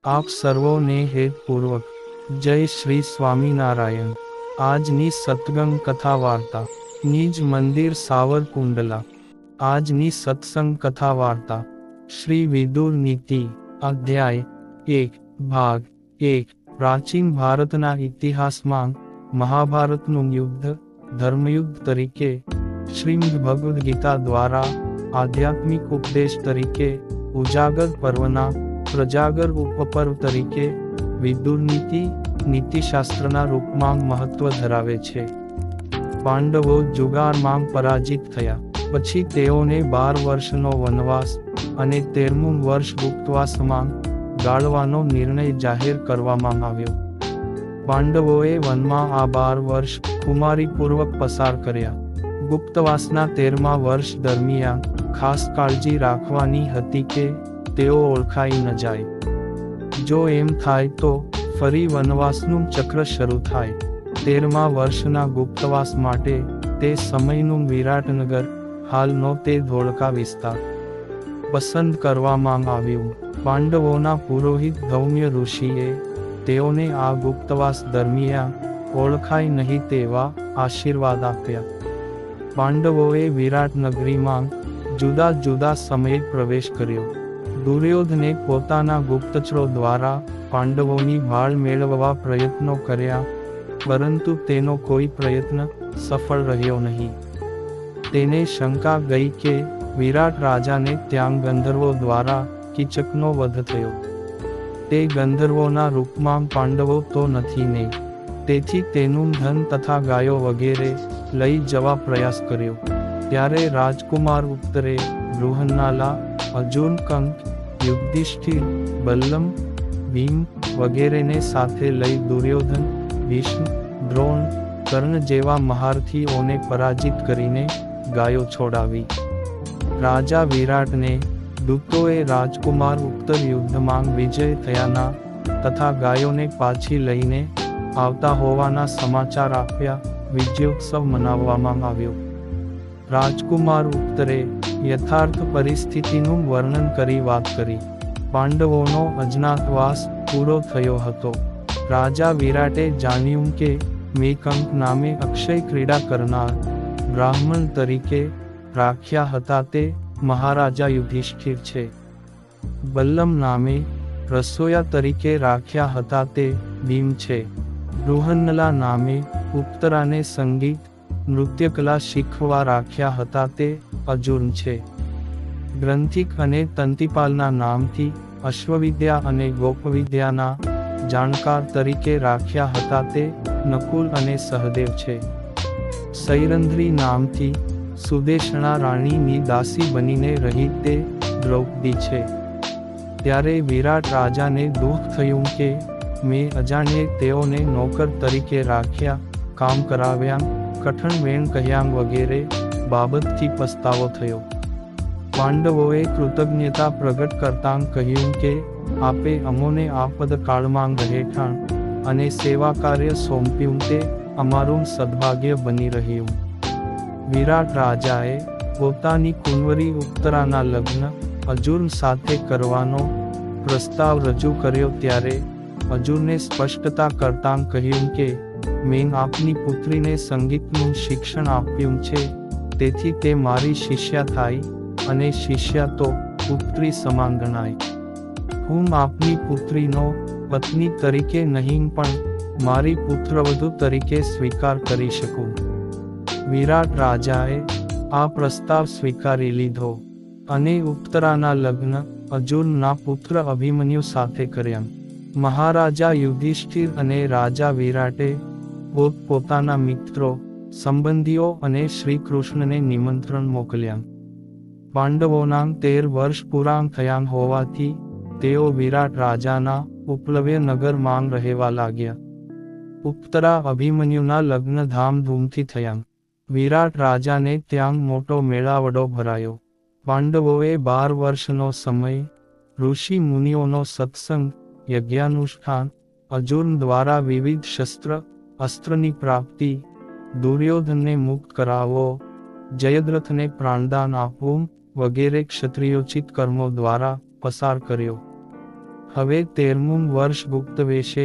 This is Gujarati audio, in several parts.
આપ સર્વોને હેતપૂર્વક જય શ્રી સ્વામિનારાયણ। આજની સત્સંગ કથા વાર્તા નિજ મંદિર સાવરકુંડલા। આજની સત્સંગ કથા વાર્તા શ્રી વિદુર નીતિ અધ્યાય 1 ભાગ 1। પ્રાચીન ભારતના ઇતિહાસમાં મહાભારતનું યુદ્ધ ધર્મયુદ્ધ તરીકે, શ્રીમદ્ ભગવદ્ ગીતા દ્વારા આધ્યાત્મિક ઉપદેશ તરીકે, ઉજાગર પર્વના પ્રજાગર ઉપપર્વ તરીકે વિદુર નીતિશાસ્ત્રના રૂપમાં મહત્વ ધરાવે છે। પાંડવો જુગારમાં પરાજિત થયા પછી તેઓને 12 વર્ષનો વનવાસ અને 13મું વર્ષ ગુપ્તવાસમાં ગાળવાનો નિર્ણય જાહેર કરવામાં આવ્યો। પાંડવોએ વનમાં આ 12 વર્ષ ખુમારીપૂર્વક પસાર કર્યા। ગુપ્તવાસના 13મા વર્ષ દરમિયાન ખાસ કાળજી રાખવાની હતી કે તેઓ ઓળખાઈ ન જાય। જો એમ થાય તો ફરી વનવાસનું ચક્ર શરૂ થાય। 13મા વર્ષના ગુપ્તવાસ માટે તે સમયનું વિરાટનગર, હાલનો તે ધોળકા વિસ્તાર, પસંદ કરવામાં આવ્યું। પાંડવોના પુરોહિત ધૌમ્ય ઋષિએ તેઓને આ ગુપ્તવાસ દરમિયાન ઓળખાય નહીં તેવા આશીર્વાદ આપ્યા। પાંડવોએ વિરાટનગરીમાં જુદા જુદા સમયે પ્રવેશ કર્યો। દુર્યોધને પોતાના ગુપ્તચરો દ્વારા પાંડવોની ભાળ મેળવવા પ્રયત્નો કર્યા, પરંતુ તેનો કોઈ પ્રયત્ન સફળ રહ્યો નહીં। તેને શંકા ગઈ કે વિરાટ રાજાને ત્યાં ગંધર્વો દ્વારા કીચકનો વધ થયો। તે ગંધર્વોના રૂપમાં પાંડવો તો નથી ને, તેથી તેનું ધન તથા ગાયો વગેરે લઈ જવા પ્રયાસ કર્યો। ત્યારે રાજકુમાર ઉત્તરે બૃહન્નાલા, અર્જુન, કંક, યુધિષ્ઠિર, બલ્લમ, ભીમ વગેરેને સાથે લઈ દુર્યોધન, ભીષ્મ, દ્રોણ, કર્ણ જેવા મહારથીઓને પરાજિત કરીને ગાયો છોડાવી। રાજા વિરાટને દૂતોએ રાજકુમાર ઉત્તર યુદ્ધમાં વિજય થયાના તથા ગાયોને પાછી લઈને આવતા હોવાના સમાચાર આપ્યા। વિજયોત્સવ મનાવવામાં આવ્યો। રાજકુમાર ઉત્તરે યથાર્થ પરિસ્થિતિનું વર્ણન કરી વાત કરી। પાંડવોનો અજ્ઞાતવાસ પૂરો થયો હતો। રાજા વિરાટે જાણ્યું કે મેં કંક નામે અક્ષય ક્રીડા કરનાર બ્રાહ્મણ તરીકે રાખ્યા હતા તે મહારાજા યુધિષ્ઠિર છે। બલ્લમ નામે રસોયા તરીકે રાખ્યા હતા તે ભીમ છે। બૃહન્નલા નામે ઉત્તરાને સંગીત નૃત્યકલા શીખવા રાખ્યા હતા તે અર્જુન છે। ગ્રંથિક અને તંતિપાલના નામથી અશ્વવિદ્યા અને ગોપવિદ્યાના જાણકાર તરીકે રાખ્યા હતા તે નકુલ અને સહદેવ છે। સૈરંધ્રી નામથી સુદેશણા રાણીની દાસી બનીને રહી તે દ્રૌપદી છે। ત્યારે વિરાટ રાજાને દુઃખ થયું કે મેં અજાણ્યે તેઓને નોકર તરીકે રાખ્યા, કામ કરાવ્યા, કઠણ વેણ કહ્યા વગેરે બાબતથી પસ્તાવો થયો। પાંડવોએ કૃતજ્ઞતા પ્રગટ કરતાં કહ્યું કે આપે અમોને આપદ કાળમાં રહેઠાણ અને સેવા કાર્ય સોંપ્યું તે અમારું સદભાગ્ય બની રહ્યું। વિરાટ રાજાએ પોતાની કુંવરી ઉત્તરાના લગ્ન અર્જુન સાથે કરવાનો પ્રસ્તાવ રજૂ કર્યો ત્યારે અર્જુને સ્પષ્ટતા કરતાં કહ્યું કે મેં આપની પુત્રીને સંગીતનું શિક્ષણ આપ્યું છે, તેથી તે મારી શિષ્યા થાય અને શિષ્યા તો પુત્રી સમાન ગણાય। હું આપની પુત્રીનો પત્ની તરીકે નહીં પણ મારી પુત્રવધુ તરીકે સ્વીકાર કરી શકું। વિરાટ રાજાએ આ પ્રસ્તાવ સ્વીકારી લીધો અને ઉત્તરાના લગ્ન અર્જુનના પુત્ર અભિમન્યુ સાથે કર્યા। મહારાજા યુધિષ્ઠિર અને રાજા વિરાટે પોતપોતાના મિત્રો, સંબંધીઓ અને શ્રી કૃષ્ણને નિમંત્રણ મોકલ્યા। પાંડવોના 13 વર્ષ પૂરા થયા હોવાથી તેઓ વિરાટ રાજાના ઉપલવ્ય નગરમાં રહેવા લાગ્યા। ઉત્તરા અભિમન્યુના લગ્ન ધામધૂમથી થયા। વિરાટ રાજાને ત્યાં મોટો મેળાવડો ભરાયો। પાંડવોએ 12 વર્ષનો સમય, ઋષિ મુનિઓનો સત્સંગ, યજ્ઞાનુષ્ઠાન, અર્જુન દ્વારા વિવિધ શસ્ત્ર અસ્ત્રની પ્રાપ્તિ, દુર્યોધનને મુક્ત કરાવવો, જયદ્રથને પ્રાણદાન આપવું વગેરે ક્ષત્રિયોચિત કર્મો દ્વારા પસાર કર્યો। હવે 13મું વર્ષ ગુપ્તવેશે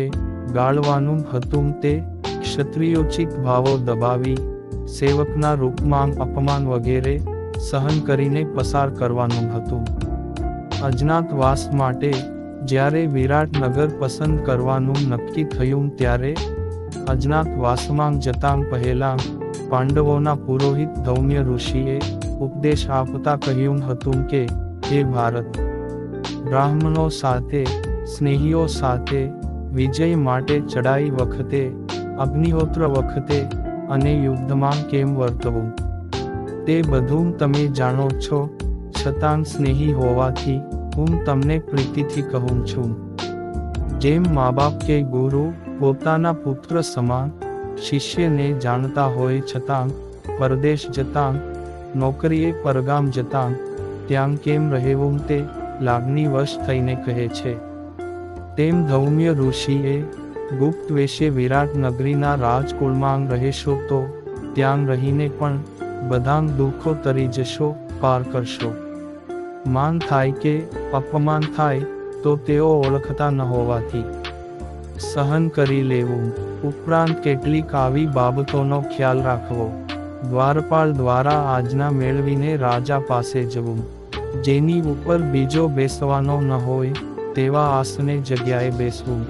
ગાળવાનું હતું તે ક્ષત્રિયોચિત ભાવો દબાવી સેવકના રૂપમાં અપમાન વગેરે સહન કરીને પસાર કરવાનું હતું. અજ્ઞાતવાસ માટે જ્યારે વિરાટનગર પસંદ કરવાનું નક્કી થયું ત્યારે અજ્ઞાતવાસમાં જતાં પહેલાં પાંડવોના પુરોહિત ધૌમ્ય ઋષિએ ઉપદેશ આપતા કહ્યું હતું કે હે ભારત, બ્રાહ્મણો સાથે, સ્નેહીઓ સાથે, વિજય માટે ચડાઈ વખતે, અગ્નિહોત્ર વખતે અને યુદ્ધમાં કેમ વર્તવું તે બધું તમે જાણો છો, છતાં સ્નેહી હોવાથી હું તમને પ્રીતિથી કહું છું. જેમ મા બાપ કે ગુરુ પોતાના પુત્ર સમાન શિષ્યને જાણતા હોય છતાં પરદેશ જતાં, નોકરીએ પરગામ જતાં ત્યાં કેમ રહેવું તે લાગણીવશ થઈને કહે છે. તેમ ધૌમ્ય ઋષિએ ગુપ્તવેશે વિરાટ નગરીના રાજકુળમાં રહેશો તો ત્યાં રહીને પણ બધાં દુઃખો તરી જશો, પાર કરશો. માન થાય કે અપમાન થાય તો તેઓ ઓળખતા ન હોવાથી સહન કરી લેવું. ઉપરાંત કેટલીક આવી બાબતોનો ખ્યાલ રાખવો. દ્વારપાળ દ્વારા આજ્ઞા મેળવીને રાજા પાસે જવું. જેની ઉપર બીજો બેસવાનો ન હોય તેવા આસને જગ્યાએ બેસવું,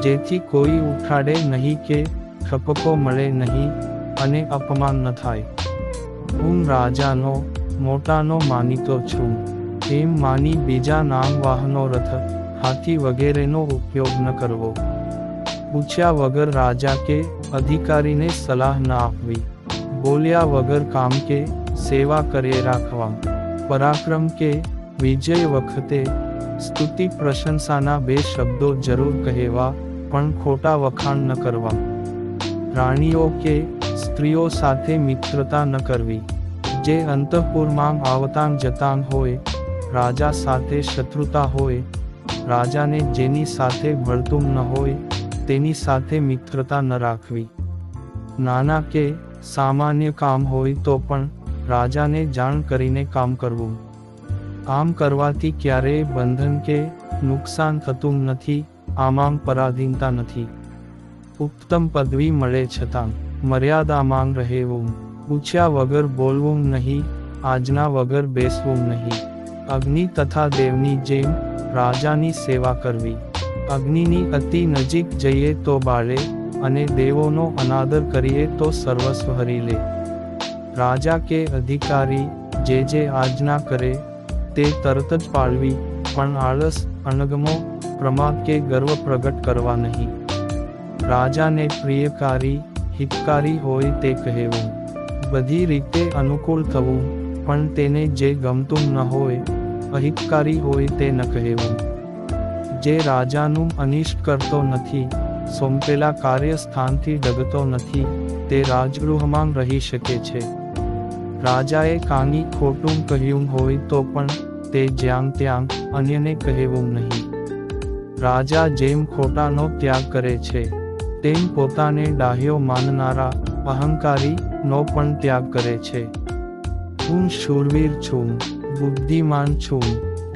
જેથી કોઈ ઉઠાડે નહીં કે ઠપકો મળે નહીં અને અપમાન ન થાય. હું રાજાનો મોટાનો માનીતો છું એમ માની બીજા નામ વાહનો, રથ, હાથી વગેરેનો ઉપયોગ ન કરવો. પૂછ્યા વગર રાજા કે અધિકારીને સલાહ ન આપવી. બોલ્યા વગર કામ કે સેવા કરે રાખવા. પરાક્રમ કે વિજય વખતે સ્તુતિ પ્રશંસાના બે શબ્દો જરૂર કહેવા, પણ ખોટા વખાણ ન કરવા. રાણીઓ કે સ્ત્રીઓ સાથે મિત્રતા ન કરવી. જે અંતઃપુરમાં આવતાં જતાં હોય, રાજા સાથે શત્રુતા હોય, રાજાને જેની સાથે ભળતું ન હોય તેની સાથે મિત્રતા ન રાખવી. નાના કે સામાન્ય કામ હોય તો પણ રાજાને જાણ કરીને કામ કરવું. આમ કરવાથી ક્યારેય બંધન કે નુકસાન થતું નથી. આમાં પરાધીનતા નથી. ઉત્તમ પદવી મળે છતાં મર્યાદામાં રહેવું. પૂછ્યા વગર બોલવું નહીં, આજ્ઞા વગર બેસવું નહીં. અગ્નિ તથા દેવની જેમ રાજાની સેવા કરવી. અગ્નિની અતિ નજીક જઈએ તો બાળે અને દેવોનો અનાદર કરીએ તો સર્વસ્વ હરી લે. રાજા કે અધિકારી જે આજ્ઞા કરે તે તરત જ પાળવી, પણ આળસ, અણગમો, પ્રમાદ કે ગર્વ પ્રગટ કરવા નહીં. રાજાને પ્રિયકારી, હિતકારી હોય તે કહેવું. બધી રીતે અનુકૂળ થવું, પણ તેને જે ગમતું ન હોય, અહિતકારી હોય તે ન કહેવું. જે રાજાનું અનિષ્ટ કરતો નથી, સોંપેલા કાર્યસ્થાનથી ડગતો નથી, તે રાજગૃહમાં રહી શકે છે. રાજાએ કાંઈ ખોટું કહ્યું હોય તો પણ તે જ્યાં ત્યાં અન્યને કહેવું નહીં. રાજા જેમ ખોટાનો ત્યાગ કરે છે તેમ પોતાને ડાહ્યો માનનારા અહંકારી નો પણ ત્યાગ કરે છે. હું શૂરવીર છું, બુદ્ધિમાન છું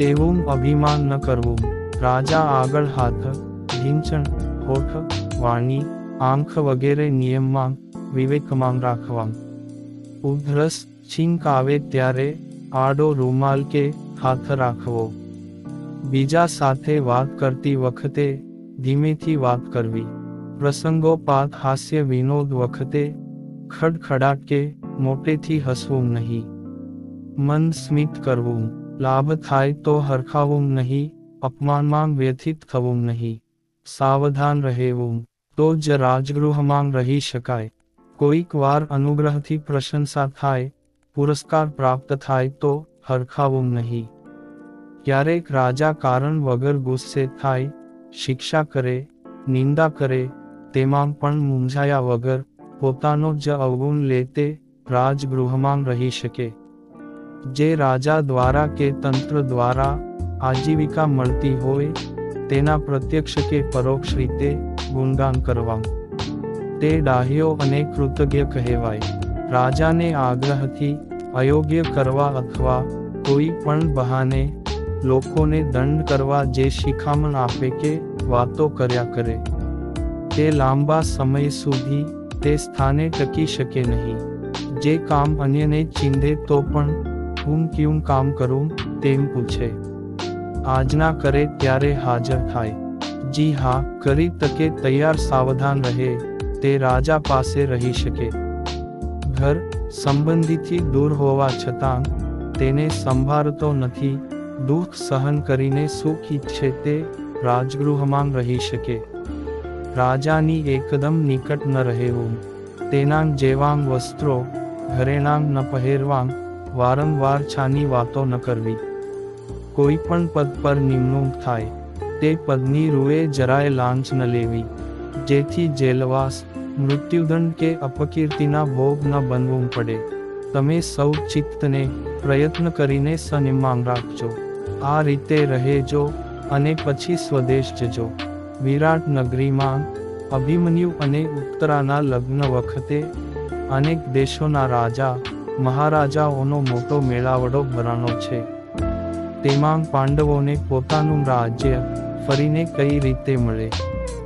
તેવું અભિમાન ન કરવું. રાજા આગળ હાથ, ઢીંચણ, હોઠ, વાણી, આંખ વગેરે નિયમમાં, વિવેકમાં રાખવા. ઉધરસ, છીંક આવે ત્યારે આડો રૂમાલ કે હાથ રાખવો. બીજા સાથે વાત કરતી વખતે ધીમેથી વાત કરવી. પ્રસંગોપાત હાસ્ય વિનોદ વખતે ખડખડાટ કે મોટેથી હસવું નહીં. મન સ્મિત કરવું. લાભ થાય તો હરખાવું નહીં, અપમાનમાં વ્યથિત થવું નહીં. સાવધાન રહેવું, તો જ રાજગૃહમાં રહી શકાય. કોઈક વાર અનુગ્રહથી પ્રશંસા થાય, પુરસ્કાર પ્રાપ્ત થાય તો હરખાવું નહીં. ક્યારેક રાજા કારણ વગર ગુસ્સે થાય, શિક્ષા કરે, નિંદા કરે, તેમાં પણ મૂંઝાયા વગર પોતાનો જ અવગુણ લે તે રાજગૃહમાં રહી શકે. જે રાજા દ્વારા કે તંત્ર દ્વારા આજીવિકા મળતી હોય તેના પ્રત્યક્ષ કે પરોક્ષ રીતે ગુણગાન કરવા. તે ડાહ્યો અને કૃતજ્ઞ કહેવાય. રાજાને આગ્રહથી અયોગ્ય કરવા અથવા કોઈ પણ બહાને લોકોને દંડ કરવા જે શિખામણ આપે કે વાતો કર્યા કરે, તે લાંબા સમય સુધી તે સ્થાને ટકી શકે નહીં. જે કામ અન્યને ચીંધે તો પણ હું ક્યું કામ કરું તેમ પૂછે, આજ્ઞા કરે ત્યારે હાજર થાય. જી હા, કરી તકે તૈયાર સાવધાન રહે, તે રાજા પાસે રહી શકે. ઘર સંબંધીથી દૂર હોવા છતાં તેને સંભાળતો નથી, દુઃખ સહન કરીને સુખ ઈચ્છે તે રાજગૃહમાં રહી શકે. રાજાની એકદમ નિકટ ન રહેવું, તેના જેવાં વસ્ત્રો ઘરેણાં ન પહેરવાં, વારંવાર છાની વાતો ન કરવી. કોઈ પણ પદ પર નિમણૂક થાય તે પદની રૂએ જરાય લાંચ ન લેવી, જેથી જેલવાસ, મૃત્યુદંડ કે અપકીર્તિના ભોગ ન બનવું પડે. તમે સૌ ચિત્તને પ્રયત્ન કરીને સંયમમાં રાખજો. આ રીતે રહેજો અને પછી સ્વદેશ જજો. વિરાટ નગરીમાં અભિમન્યુ અને ઉત્તરાના લગ્ન વખતે અનેક દેશોના રાજા મહારાજાઓનો મોટો મેળાવડો ભરાણો છે. તેમાં પાંડવોને પોતાનું રાજ્ય ફરીને કઈ રીતે મળે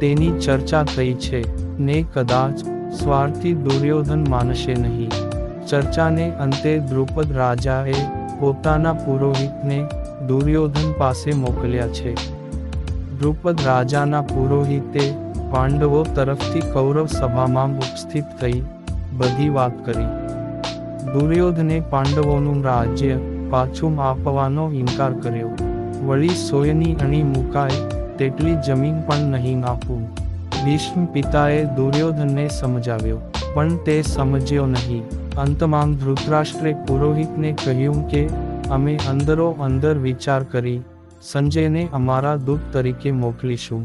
તેની ચર્ચા થઈ છે ને કદાચ સ્વાર્થી દુર્યોધન માનશે નહીં. ચર્ચાને અંતે દ્રુપદ રાજાએ પોતાના પુરોહિતને દુર્યોધન પાસે મોકલ્યા છે. દ્રુપદ રાજાના પુરોહિતે પાંડવો તરફથી કૌરવ સભામાં ઉપસ્થિત થઈ બધી વાત કરી. દુર્યોધને પાંડવોનું રાજ્ય પાછું આપવાનો ઇનકાર કર્યો. વળી સોયની અણી મુકાય તેટલી જમીન પણ નહીં આપું. ભીષ્મ પિતાએ દુર્યોધનને સમજાવ્યો, પણ તે સમજ્યો નહીં. અંતમાં ધૃતરાષ્ટ્રે પુરોહિતને કહ્યું કે અમે અંદરો અંદર વિચાર કરી સંજયને અમારા દૂત તરીકે મોકલીશું.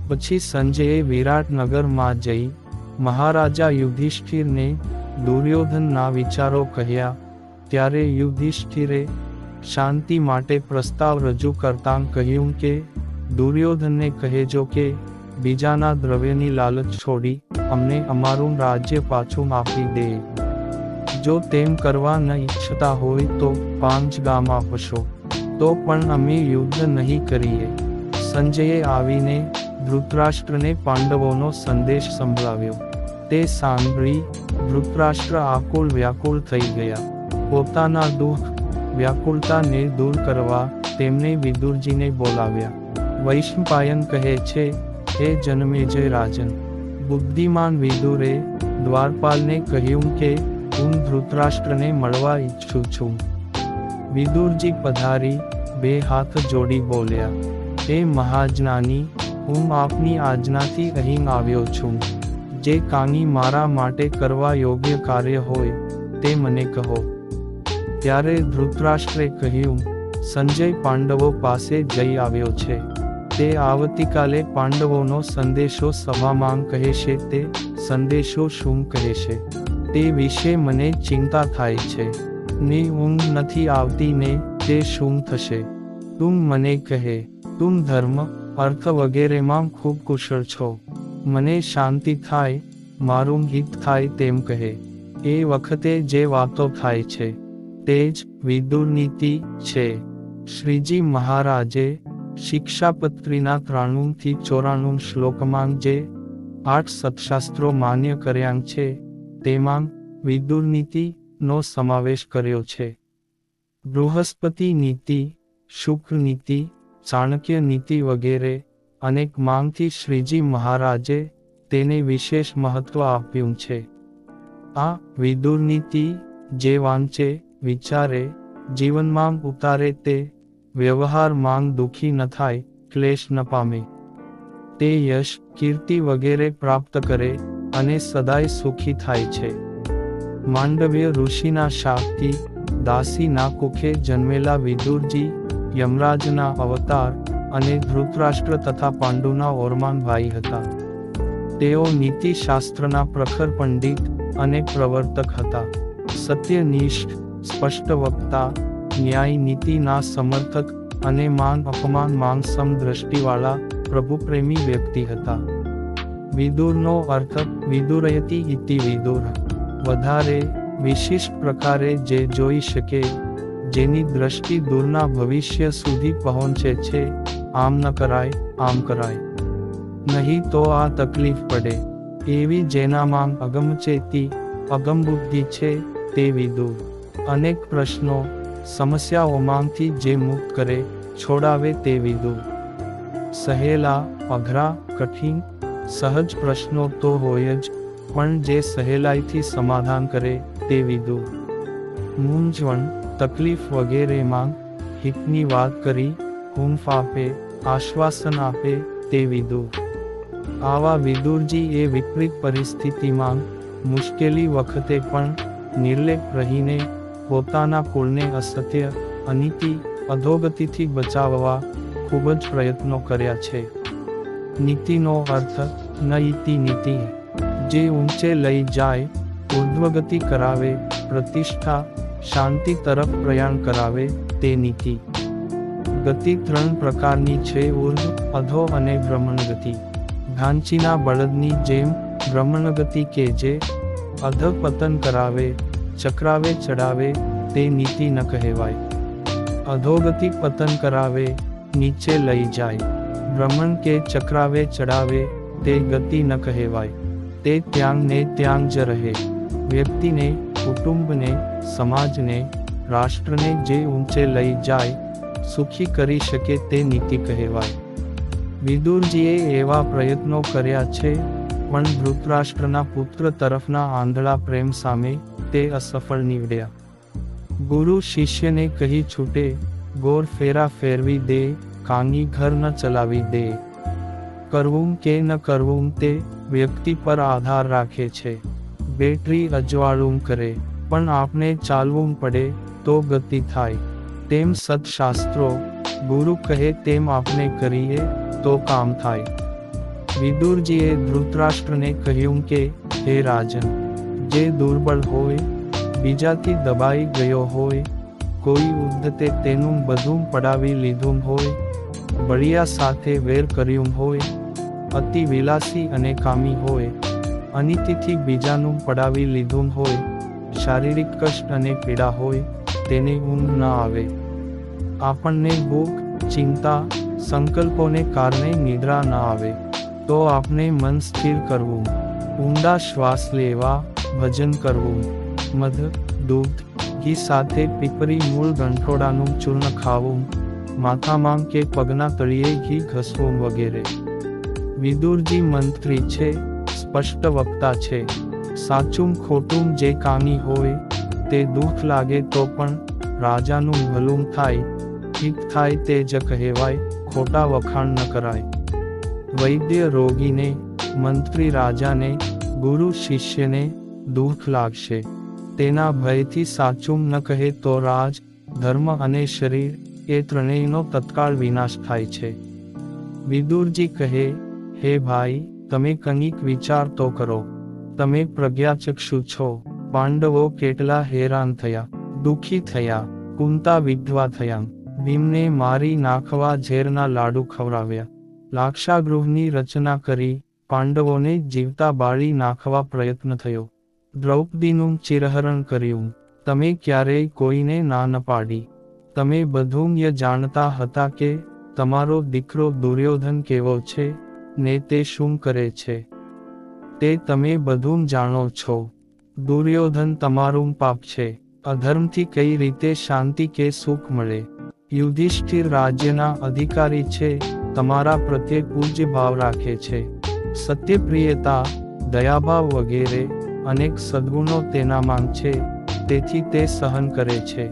પછી સંજયે વિરાટનગરમાં જઈ મહારાજા યુધિષ્ઠિરને દુર્યોધનના વિચારો કહ્યા. ત્યારે યુધિષ્ઠિરે શાંતિ માટે પ્રસ્તાવ રજૂ કરતાં કહ્યું કે દુર્યોધનને કહેજો કે બીજાના દ્રવ્યની લાલચ છોડી અમને અમારું રાજ્ય પાછું આપી દે. જો તેમ કરવા ન ઈચ્છતા હોય તો 5 ગામ આપશો, તો પણ અમે યુદ્ધ નહીં કરીએ. સંજયે આવીને ધૃતરાષ્ટ્રને પાંડવોનો સંદેશ સંભળાવ્યો. તે સાંભળી ધૃતરાષ્ટ્ર આકુળ વ્યાકુળ થઈ ગયા. પોતાના દુઃખ વ્યાકુળતાને દૂર કરવા તેમણે વિદુરજીને બોલાવ્યા. વૈશંપાયન કહે છે, હે જનમેજય રાજન, બુદ્ધિમાન વિદુરે દ્વારપાલને કહ્યું કે હું ધૃતરાષ્ટ્રને મળવા ઈચ્છું છું. વિદુરજી પધારી 2 હાથ જોડી બોલ્યા, હે મહાજ્ઞાની, હું આપની આજ્ઞાથી અહીં આવ્યો છું. જે કાંઈ મારા માટે કરવા યોગ્ય કાર્ય હોય તે મને કહો. ત્યારે ધૃતરાષ્ટ્રે કહ્યું, સંજય પાંડવો પાસે જઈ આવ્યો છે. તે આવતીકાલે પાંડવોનો સંદેશો સભામાં કહેશે. તે સંદેશો શું કહેશે તે વિશે મને ચિંતા થાય છે ને ઊંઘ નથી આવતી ને તે શું થશે. તું મને કહે. તું ધર્મ અર્થ વગેરેમાં ખૂબ કુશળ છો. મને શાંતિ થાય, મારું હિત થાય તેમ કહે. એ વખતે જે વાતો થાય છે તે જ વિદુરનીતિ છે. શ્રીજી મહારાજે શિક્ષાપત્રીના 93 થી 94 શ્લોકમાં જે 8 સત્શાસ્ત્રો માન્ય કર્યા છે તેમાં વિદુરનીતિનો સમાવેશ કર્યો છે. બૃહસ્પતિ નીતિ, શુક્ર નીતિ, ચાણક્ય નીતિ વગેરે અનેક માંગથી શ્રીજી મહારાજે તેને વિશેષ મહત્વ આપ્યું છે. આ વિદુરનીતિ જે વાંચે, વિચારે, જીવનમાં ઉતારે તે વ્યવહારમાં દુઃખી ન થાય, ક્લેશ ન પામે. તે યશ, કીર્તિ વગેરે પ્રાપ્ત કરે અને સદાય સુખી થાય છે. માંડવ્ય ઋષિના શાપથી દાસીના કુખે જન્મેલા વિદુરજી યમરાજના અવતાર અને ધૃતરાષ્ટ્ર તથા પાંડુના ઓરમાન ભાઈ હતા. તેઓ નીતિશાસ્ત્રના પ્રખર પંડિત અને પ્રવર્તક હતા. સત્યનિષ્ઠ, સ્પષ્ટ વક્તા, ન્યાય નીતિના સમર્થક અને માન અપમાનમાં સમદ્રષ્ટિવાળા પ્રભુપ્રેમી વ્યક્તિ હતા. વિદુરનો અર્થ વિદુરયતિ ઇતિ વિદુર. વધારે વિશિષ્ટ પ્રકારે જે જોઈ શકે, જેની દ્રષ્ટિ દૂરના ભવિષ્ય સુધી પહોંચે છે. આમ ન કરાય, આમ કરાય નહીં તો આ તકલીફ પડે, એવી જેનામાં અગમચેતી અગમબુદ્ધિ છે તે વિદુર. અનેક પ્રશ્નો સમસ્યાઓમાંથી જે મુક્ત કરે, છોડાવે તે વિદુર. સહેલા, અઘરા, કઠિન, સહજ પ્રશ્નો તો હોય જ, પણ જે સહેલાઈથી સમાધાન કરે તે વિદુર. મૂંઝવણ, તકલીફ વગેરેમાં હિતની વાત કરી હૂંફ આપે, આશ્વાસન આપે તે વિદુર. આવા વિદુરજી એ વિપરીત પરિસ્થિતિમાં મુશ્કેલી વખતે પણ નિર્લેપ રહીને પોતાના કુળને અસત્ય, અનીતિ, અધોગતિથી બચાવવા ખૂબ જ પ્રયત્નો કર્યા છે. નીતિનો અર્થ નઈતિ નીતિ, જે ઊંચે લઈ જાય, ઉર્ધ્વગતિ કરાવે, પ્રતિષ્ઠા, શાંતિ તરફ પ્રયાણ કરાવે તે નીતિ. ગતિ 3 પ્રકારની છે: ઉર્ધ્વ, અધો અને ભ્રમણગતિ. ઢાંચીના બળદની જેમ ભ્રમણગતિ કે જે અધપતન કરાવે, ચક્રાવે ચડાવે તે નીતિ ન કહેવાય. અધોગતિ પતન કરાવે, નીચે લઈ જાય. ભ્રમણ કે ચક્રાવે ચડાવે તે ગતિ ન કહેવાય. તે ત્યાં ને ત્યાં જ રહે. વ્યક્તિને, કુટુંબને, સમાજને, રાષ્ટ્રને જે ઊંચે લઈ જાય, સુખી કરી શકે તે નીતિ કહેવાય. વિદુરજીએ એવા પ્રયત્નો કર્યા છે, પણ ધૃતરાષ્ટ્રના પુત્ર તરફના આંધળા પ્રેમ સામે તે અસફળ નીવડ્યા. ગુરુ શિષ્યને કહી છૂટે, ગોર ફેરા ફેરવી દે, કાંગી ઘર ન ચલાવી દે. કરવું કે ન કરવું તે વ્યક્તિ પર આધાર રાખે છે. બેટરી અજવાળું કરે, પણ આપણે ચાલવું પડે તો ગતિ થાય. તેમ સત્શાસ્ત્રો ગુરુ કહે તેમ આપણે કરીએ તો કામ થાય. વિદુરજીએ ધૃતરાષ્ટ્રને કહ્યું કે, હે રાજન, જે દુર્બળ હોય, બીજાથી દબાઈ ગયો હોય, કોઈ ઉદ્ધતે તેનું બધું પડાવી લીધું હોય, બળિયા સાથે વેર કર્યું હોય, અતિ વિલાસી અને કામી હોય, અનીતિથી બીજાનું પડાવી લીધું હોય, શારીરિક કષ્ટ અને પીડા હોય, તેને ઊંઘ ન આવે. આપણને ભૂખ, ચિંતા, સંકલ્પોને કારણે નિદ્રા ન આવે, તો આપણે મન સ્થિર કરવું, ઊંડા શ્વાસ લેવા, ભજન કરવું, મધ, દૂધ, ઘી સાથે પીપરી મૂળ ગંઠોડાનું ચૂર્ણ ખાવું, માથામાં કે પગના તળિયે ઘી ઘસવું વગેરે. વિદુરજી મંત્રી છે, સ્પષ્ટ વક્તા છે. સાચું ખોટું જે કામી હોય, તે દુઃખ લાગે તો પણ રાજાનું ભલું થાય, ઠીક થાય તે જ કહેવાય, ખોટા વખાણ ન કરાય. વૈદ્ય રોગીને, મંત્રી રાજાને, ગુરુ શિષ્યને દુઃખ લાગશે. તેના ભયથી સાચું ન કહે તો રાજ, ધર્મ અને શરીર એ ત્રણેયનો તત્કાળ વિનાશ થાય છે. વિદુરજી કહે, હે ભાઈ, તમે કંઈક વિચાર તો કરો. તમે પ્રજ્ઞાચક્ષુ છો. પાંડવો કેટલા હેરાન થયા, દુઃખી થયા, કુંતા વિધવા થયા. ભીમને મારી નાખવા ઝેરના લાડુ ખવડાવ્યા. લાક્ષાગૃહની રચના કરી પાંડવોને જીવતા બાળી નાખવા પ્રયત્ન થયો. દ્રૌપદીનું ચિરહરણ કર્યું. તમે ક્યારેય કોઈને ના ન પાડી. તમે બધું જાણતા હતા કે તમારો દીકરો દુર્યોધન કેવો છે ને તે શું કરે છે. તે તમે બધું જાણો છો. દુર્યોધન તમારું પાપ છે. અધર્મથી કઈ રીતે શાંતિ કે સુખ મળે. યુધિષ્ઠિર રાજ્યના અધિકારી છે, તમારા પ્રત્યે પૂજ્ય ભાવ રાખે છે. સત્યપ્રિયતા, દયાભાવ વગેરે અનેક સદ્ગુણો તેનામાં છે, તેથી તે સહન કરે છે.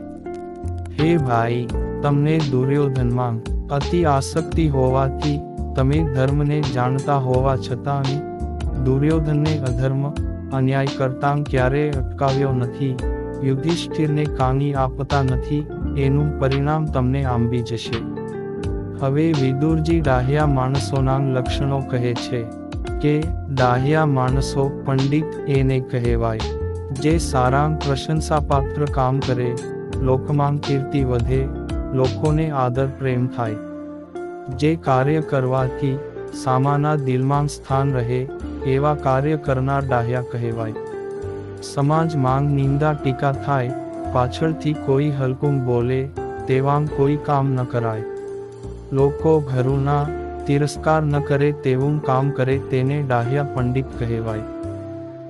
હે ભાઈ, તમને દુર્યોધનમાં અતિ આસક્તિ હોવાથી તમે ધર્મને જાણતા હોવા છતાં દુર્યોધનને અધર્મ, અન્યાય કરતાં ક્યારેય અટકાવ્યો નથી, યુધિષ્ઠિરને કાની આપતા નથી, એનું પરિણામ તમને આંબી જશે. હવે વિદુરજી ડાહ્યા માણસોના લક્ષણો કહે છે કે ડાહ્યા માણસો પંડિત એને કહેવાય, જે સારા પ્રશંસાપાત્ર કામ કરે, લોકમાં કીર્તિ વધે, લોકોને આદર પ્રેમ થાય. જે કાર્ય કરવાથી સામાના દિલમાં સ્થાન રહે, એવા કાર્ય કરનાર ડાહ્યા કહેવાય. સમાજમાં નિંદા ટીકા થાય, પાછળથી કોઈ હલકું બોલે તેવાં કોઈ કામ ન કરાય. લોકો ઘરુના તિરસ્કાર ન કરે તેવું કામ કરે તેને ડાહ્યા પંડિત કહેવાય.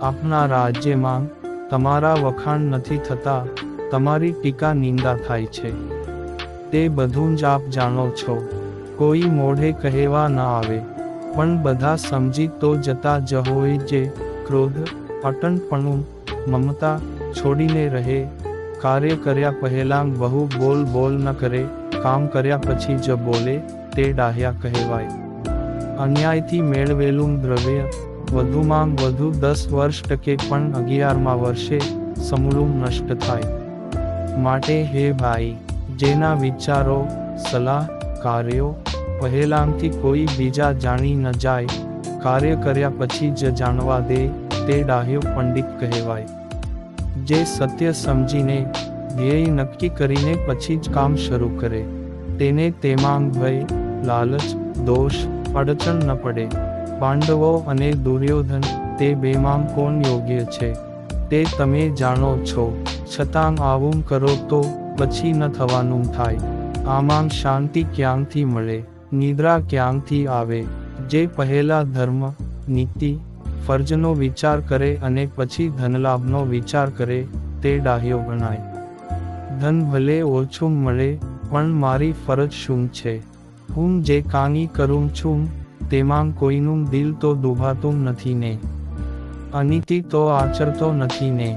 આપના રાજ્યમાં તમારા વખાણ નથી થતા, તમારી ટીકા નિંદા થાય છે. તે બધું જ આપ જાણો છો. કોઈ મોઢે કહેવા ન આવે, પણ બધા સમજી તો જતા જ હોય જે ક્રોધ, અટણપણું, મમતા છોડીને રહે. કાર્ય કર્યા પહેલાં બહુ બોલ ન કરે, કામ કર્યા પછી જ બોલે તે ડાહ્યા કહેવાય. અન્યાયથી મેળવેલું દ્રવ્ય વધુમાં વધુ 10 વર્ષ ટકે પણ 11મા વર્ષે સમૂળું નષ્ટ થાય. માટે હે ભાઈ, જેના વિચારો, સલાહ, કાર્યો પહેલાંથી કોઈ બીજા જાણી ન જાય, કાર્ય કર્યા પછી જ જાણવા દે તે ડાહ્યો પંડિત કહેવાય. જે સત્ય સમજીને, ધ્યેય નક્કી કરીને પછી જ કામ શરૂ કરે, તેને તેમાં ભય, લાલચ, દોષ, અડચણ ન પડે. પાંડવો અને દુર્યોધન તે બેમાં કોણ યોગ્ય છે તે તમે જાણો છો, છતાં આવું કરો તો પછી ન થવાનું થાય. આમાં શાંતિ ક્યાંથી મળે, નિદ્રા ક્યાંથી આવે? જે પહેલા ધર્મ, નીતિ, ફરજનો વિચાર કરે અને પછી ધનલાભનો વિચાર કરે તે ડાહ્યો ગણાય. ધન ભલે ઓછું મળે પણ મારી ફરજ શું છે? હું જે કાંઈ કરું છું તેમાં કોઈનું દિલ તો દુભાતું નથી ને? અનીતિ તો આચરતો નથી ને?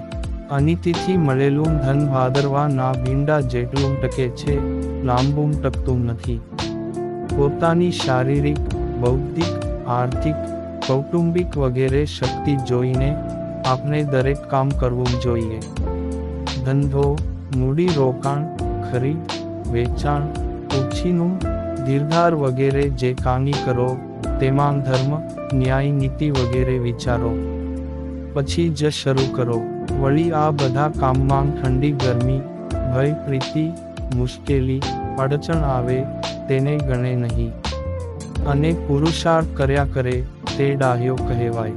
અનીતિથી મળેલું ધન ભાદરવા ના ભીંડા જેટલું ટકે છે, લાંબું ટકતું નથી. પોતાની શારીરિક, બૌદ્ધિક, આર્થિક, કૌટુંબિક વગેરે શક્તિ જોઈને આપણે દરેક કામ કરવું જોઈએ. ધંધો, મૂડી રોકાણ, ખરીદ, વેચાણ, ઉછીનું, ધીરધાર વગેરે જે કાંઈ કરો તેમાં ધર્મ, ન્યાય, નીતિ વગેરે વિચારો. પછી જ શરૂ કરો. વળી આ બધા કામમાં ઠંડી ગરમી, ભય પ્રીતિ, મુશ્કેલી, અડચણ આવે તેને ગણે નહીં. અને પુરુષાર્થ કર્યા કરે તે ડાહ્યો કહેવાય.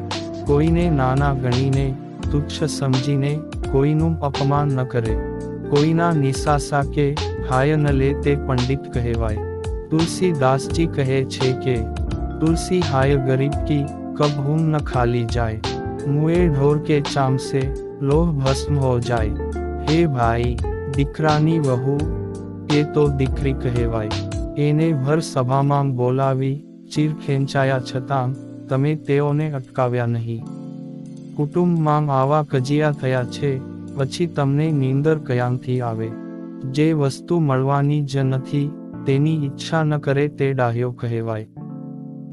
કોઈને નાના ગણીને, તુચ્છ સમજીને કોઈનું અપમાન ન કરે, કોઈના નિસાસા કે હાય ન લે તે પંડિત કહેવાય. તુલસીદાસજી કહે છે કે તુલસી હાય ગરીબ કી કભૂ ન ખાલી જાય, મુએ ઢોર કે ચામસે લોહ ભસ્મ હો જાય. હે ભાઈ, દીકરાની વહુ એ તો દીકરી કહેવાય. એને ભર સભામાં બોલાવી ચીર ખેંચાયા છતાં તમે તેઓને અટકાવ્યા નહીં. કુટુંબમાં આવા કજિયા થયા છે, પછી તમને નીંદર ક્યાંથી આવે? જે વસ્તુ મળવાની જ નથી તેની ઈચ્છા ન કરે તે ડાહ્યો કહેવાય.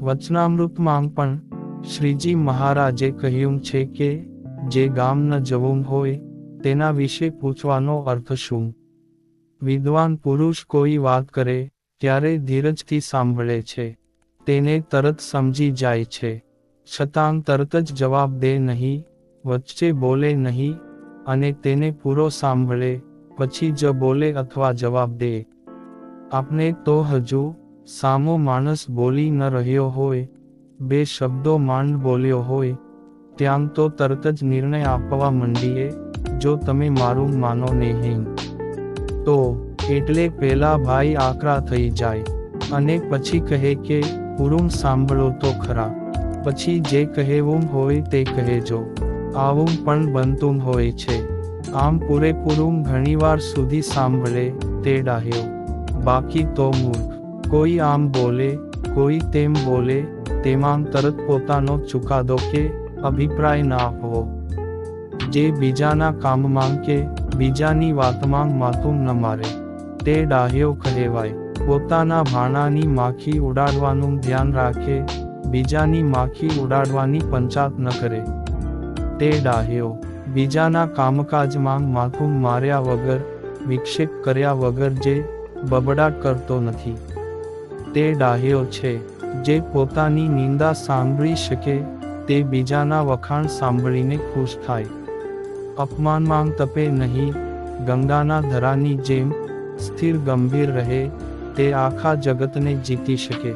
વચનામૃતમાં પણ શ્રીજી મહારાજે કહ્યું છે કે જે ગામ ન જવું હોય તેના વિશે પૂછવાનો અર્થ શું? વિદ્વાન પુરુષ કોઈ વાત કરે ત્યારે ધીરજથી સાંભળે છે, તેને તરત સમજી જાય છે, છતાં તરત જ જવાબ દે નહીં, વચ્ચે બોલે નહીં, અને તેને પૂરો સાંભળે પછી જ બોલે અથવા જવાબ દે. આપણે તો હજુ સામો માણસ બોલી ન રહ્યો હોય, 2 શબ્દો માંડ બોલ્યો હોય, ત્યાં તો તરત જ નિર્ણય આપવા મંડીએ, જો તમે મારું માનો ને હેમ તો. એટલે પેલા ભાઈ આકરા થઈ જાય અને પછી કહે કે પૂરું સાંભળો તો ખરા, પછી જે કહેવું હોય તે કહેજો. આવું પણ બનતું હોય છે. આમ પૂરેપૂરું ઘણીવાર સુધી સાંભળે તે ડાહ્યો, બાકી તો મૂર્ખ. કોઈ આમ બોલે, કોઈ તેમ બોલે, તેમાં તરત પોતાનો ચુકાદો કે અભિપ્રાય ના આપવો. જે બીજાના કામમાં કે બીજાની વાતમાં માથું ન મારે તે ડાહ્યો કહેવાય. પોતાના ભાણાની માખી ઉડાડવાનું ધ્યાન રાખે, બીજાની માખી ઉડાડવાની પંચાત ન કરે તે ડાહ્યો. બીજાના કામકાજમાં માથું માર્યા વગર, વિક્ષેપ કર્યા વગર જે બબડાટ કરતો નથી તે ડાહ્યો છે. જે પોતાની નિંદા સાંભળી શકે તે બીજાના વખાણ સાંભળીને ખુશ થાય. અપમાનમાં તપે નહીં, ગંગાના ધરાની જેમ સ્થિર ગંભીર રહે તે આખા જગતને જીતી શકે.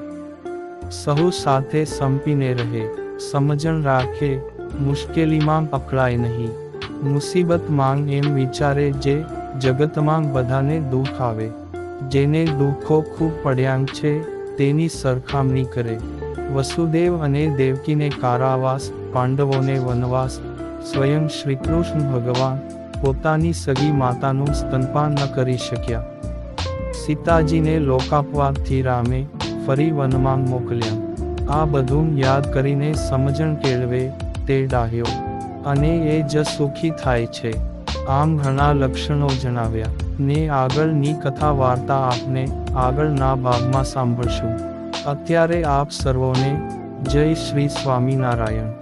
સહુ સાથે સંપીને રહે, સમજણ રાખે, મુશ્કેલીમાં અકળાય નહીં. મુસીબતમાં એમ વિચારે જે જગતમાં બધાને દુઃખ આવે, જેને દુઃખો ખૂબ પડ્યાં છે તેની સરખામણી કરે. વસુદેવ અને દેવકીને કારાવાસ, પાંડવોને વનવાસ, સ્વયં શ્રીકૃષ્ણ ભગવાન પોતાની સગી માતાનું સ્તનપાન ન કરી શક્યા. સીતાજીને લોકાપવાદથી રામે ફરી વનમાં મોકલ્યા. આ બધું યાદ કરીને સમજણ કેળવે તે ડાહ્યો, અને એ જ સુખી થાય છે. આમ ઘણા લક્ષણો જણાવ્યા ને આગળની કથા વાર્તા આપને આગળના ભાગમાં સાંભળશું. અત્યારે આપ સર્વોને જય શ્રી સ્વામિનારાયણ.